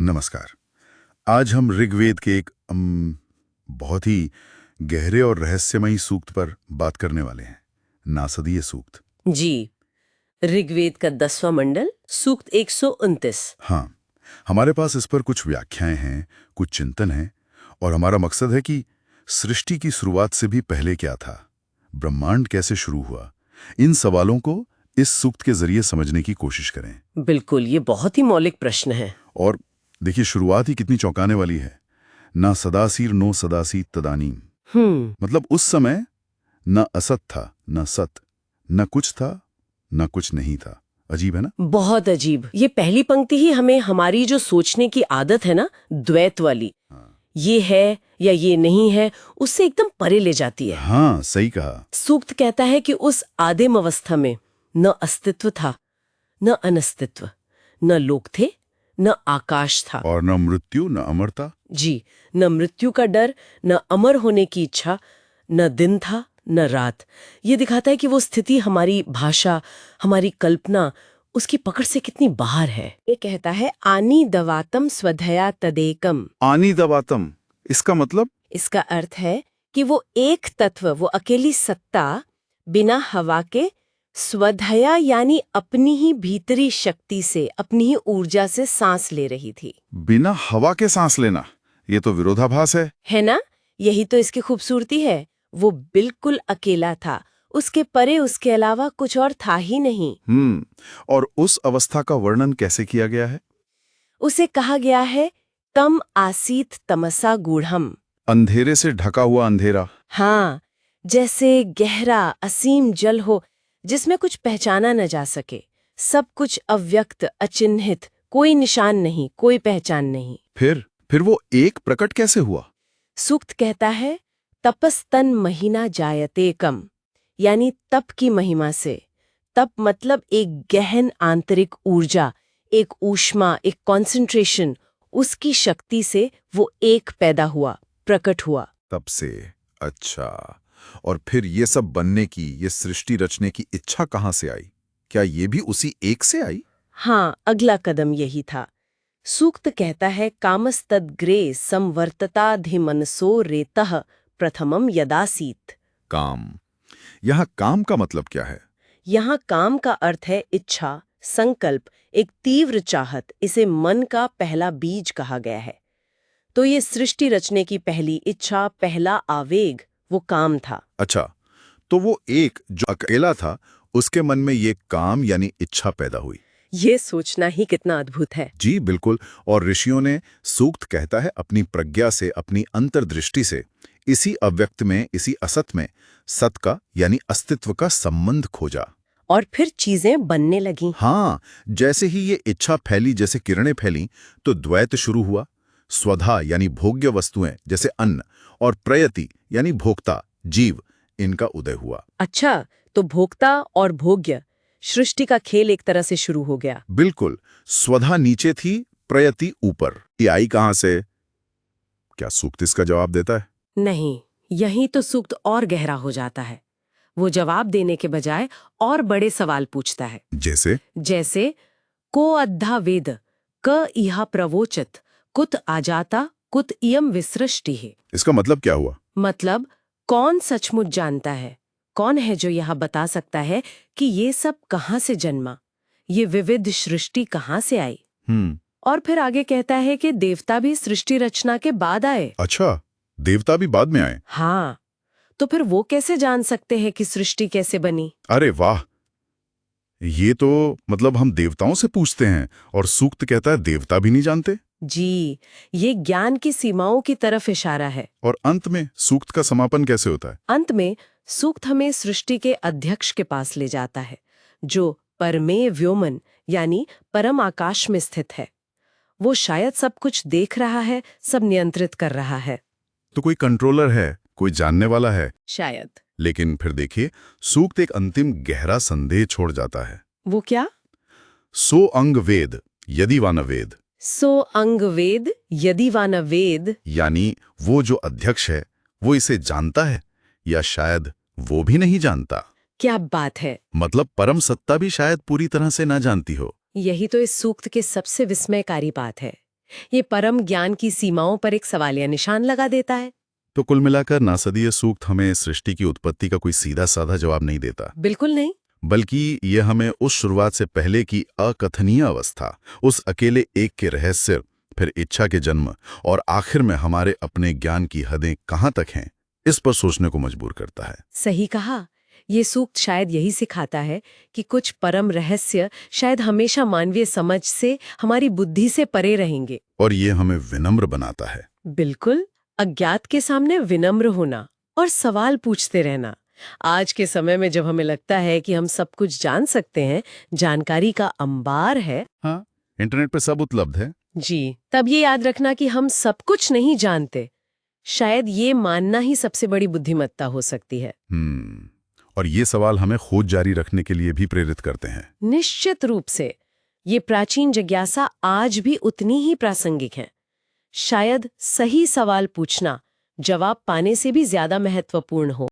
नमस्कार। आज हम ऋग्वेद के एक बहुत ही गहरे और रहस्यमयी सूक्त पर बात करने वाले हैं, नासदीय सूक्त। जी। ऋग्वेद का 10वां मंडल सूक्त 129। हाँ, हमारे पास इस पर कुछ व्याख्याएं हैं, कुछ चिंतन हैं, और हमारा मकसद है कि सृष्टि की शुरुआत से भी पहले क्या था, ब्रह्मांड कैसे शुरू हुआ, इन सवालों को इस सूक्त के जरिए समझने की कोशिश करें। बिल्कुल, ये बहुत ही मौलिक प्रश्न है। और देखिए, शुरुआत ही कितनी चौंकाने वाली है। ना सदासीर नो सदासी तदानीम। मतलब उस समय न असत था, न सत, न कुछ था, न कुछ नहीं था। अजीब है ना? बहुत अजीब। ये पहली पंक्ति ही हमें हमारी जो सोचने की आदत है ना, द्वैत वाली, ये है या ये नहीं है, उससे एकदम परे ले जाती है। हाँ, सही कहा। सूक्त कहता है कि उस आदिम अवस्था में न अस्तित्व था, न अनस्तित्व, न लोक थे, न आकाश था, और न मृत्यु, न अमरता। जी, न मृत्यु का डर, न अमर होने की इच्छा, न दिन था न रात। ये दिखाता है कि वो स्थिति हमारी भाषा, हमारी कल्पना, उसकी पकड़ से कितनी बाहर है। ये कहता है आनी दवातम स्वधया तदेकम। आनी दबातम, इसका मतलब? इसका अर्थ है कि वो एक तत्व, वो अकेली सत्ता, बिना हवा के स्वधया यानी अपनी ही भीतरी शक्ति से, अपनी ही ऊर्जा से सांस ले रही थी। बिना हवा के सांस लेना, ये तो विरोधाभास है ना? यही तो इसकी खूबसूरती है। वो बिल्कुल अकेला था, उसके परे उसके अलावा कुछ और था ही नहीं। और उस अवस्था का वर्णन कैसे किया गया है? उसे कहा गया है तम आसीत तमसा गूढ़म। अंधेरे से ढका हुआ अंधेरा। हाँ, जैसे गहरा असीम जल हो जिसमें कुछ पहचाना न जा सके, सब कुछ अव्यक्त, अचिन्हित, कोई निशान नहीं, कोई पहचान नहीं। फिर वो एक प्रकट कैसे हुआ? सूक्त कहता है तपस्तन महीना जायते कम, यानी तप की महिमा से। तप मतलब एक गहन आंतरिक ऊर्जा, एक ऊष्मा, एक कंसंट्रेशन, उसकी शक्ति से वो एक पैदा हुआ, प्रकट हुआ। तब से। अच्छा, और फिर ये सब बनने की, ये सृष्टि रचने की इच्छा कहाँ से आई? क्या ये भी उसी एक से आई? हाँ, अगला कदम यही था। सूक्त कहता है कामस्तद्ग्रे संवर्तताधिमनसो रेतः प्रथमम यदासीत। काम। यहाँ काम का मतलब क्या है? यहाँ काम का अर्थ है इच्छा, संकल्प, एक तीव्र चाहत। इसे मन का पहला बीज कहा गया है। तो ये सृष्टि रचने की पहली इच्छा, पहला आवेग, वो काम था। अच्छा, तो वो एक जो अकेला था, उसके मन में ये काम यानी इच्छा पैदा हुई। ये सोचना ही कितना अद्भुत है। जी बिल्कुल। और ऋषियों ने, सूक्त कहता है, अपनी प्रज्ञा से, अपनी अंतर्दृष्टि से इसी अव्यक्त में, इसी असत में सत का यानी अस्तित्व का संबंध खोजा। और फिर चीजें बनने लगीं। हाँ, जैसे ही ये इच्छा फैली, जैसे किरणें फैली, तो द्वैत शुरू हुआ। स्वधा यानी भोग्य वस्तुएं जैसे अन्न, और प्रयति यानी भोक्ता, जीव, इनका उदय हुआ। अच्छा, तो भोक्ता और भोग्य, सृष्टि का खेल एक तरह से शुरू हो गया। बिल्कुल। स्वधा नीचे थी, प्रयति ऊपर। ये आई कहां से? क्या सूक्त इसका जवाब देता है? नहीं, यही तो सूक्त और गहरा हो जाता है। वो जवाब देने के बजाय और बड़े सवाल पूछता है। जैसे को अद्धा वेद क इहा प्रवोचत कुत आजाता कुत इयम विसृष्टि है। इसका मतलब क्या हुआ? मतलब कौन सचमुच जानता है, कौन है जो यह बता सकता है कि ये सब कहाँ से जन्मा, ये विविध सृष्टि कहाँ से आई। और फिर आगे कहता है कि देवता भी सृष्टि रचना के बाद आए। अच्छा, देवता भी बाद में आए? हाँ, तो फिर वो कैसे जान सकते हैं कि सृष्टि कैसे बनी? अरे वाह, ये तो मतलब हम देवताओं से पूछते हैं, और सूक्त कहता है देवता भी नहीं जानते। जी, ये ज्ञान की सीमाओं की तरफ इशारा है। और अंत में सूक्त का समापन कैसे होता है? अंत में सूक्त हमें सृष्टि के अध्यक्ष के पास ले जाता है, जो परमेय व्योमन यानी परम आकाश में स्थित है। वो शायद सब कुछ देख रहा है, सब नियंत्रित कर रहा है। तो कोई कंट्रोलर है, कोई जानने वाला है शायद। लेकिन फिर देखिए, सूक्त एक अंतिम गहरा संदेह छोड़ जाता है। वो क्या? सो अंग वेद यदि वा न वेद। सो अंग वेद यदि वा न वेद, यानी वो जो अध्यक्ष है, वो इसे जानता है, या शायद वो भी नहीं जानता। क्या बात है! मतलब परम सत्ता भी शायद पूरी तरह से ना जानती हो। यही तो इस सूक्त की सबसे विस्मयकारी बात है। ये परम ज्ञान की सीमाओं पर एक सवालिया निशान लगा देता है। तो कुल मिलाकर नासदीय सूक्त हमें सृष्टि की उत्पत्ति का कोई सीधा साधा जवाब नहीं देता, बिल्कुल नहीं। बल्कि यह हमें उस शुरुआत से पहले की अकथनीय अवस्था, उस अकेले एक के रहस्य, फिर इच्छा के जन्म और आखिर में हमारे अपने ज्ञान की हदें कहाँ तक हैं, इस पर सोचने को मजबूर करता है। सही कहा। ये सूक्त शायद यही सिखाता है कि कुछ परम रहस्य शायद हमेशा मानवीय समझ से, हमारी बुद्धि से परे रहेंगे। और ये हमें विनम्र बनाता है। बिल्कुल, अज्ञात के सामने विनम्र होना और सवाल पूछते रहना। आज के समय में जब हमें लगता है कि हम सब कुछ जान सकते हैं, जानकारी का अंबार है, हाँ, इंटरनेट पे सब उपलब्ध है। जी, तब ये याद रखना कि हम सब कुछ नहीं जानते, शायद ये मानना ही सबसे बड़ी बुद्धिमत्ता हो सकती है। और ये सवाल हमें खोज जारी रखने के लिए भी प्रेरित करते हैं। निश्चित रूप से ये प्राचीन जिज्ञासा आज भी उतनी ही प्रासंगिक है। शायद सही सवाल पूछना जवाब पाने से भी ज्यादा महत्वपूर्ण हो।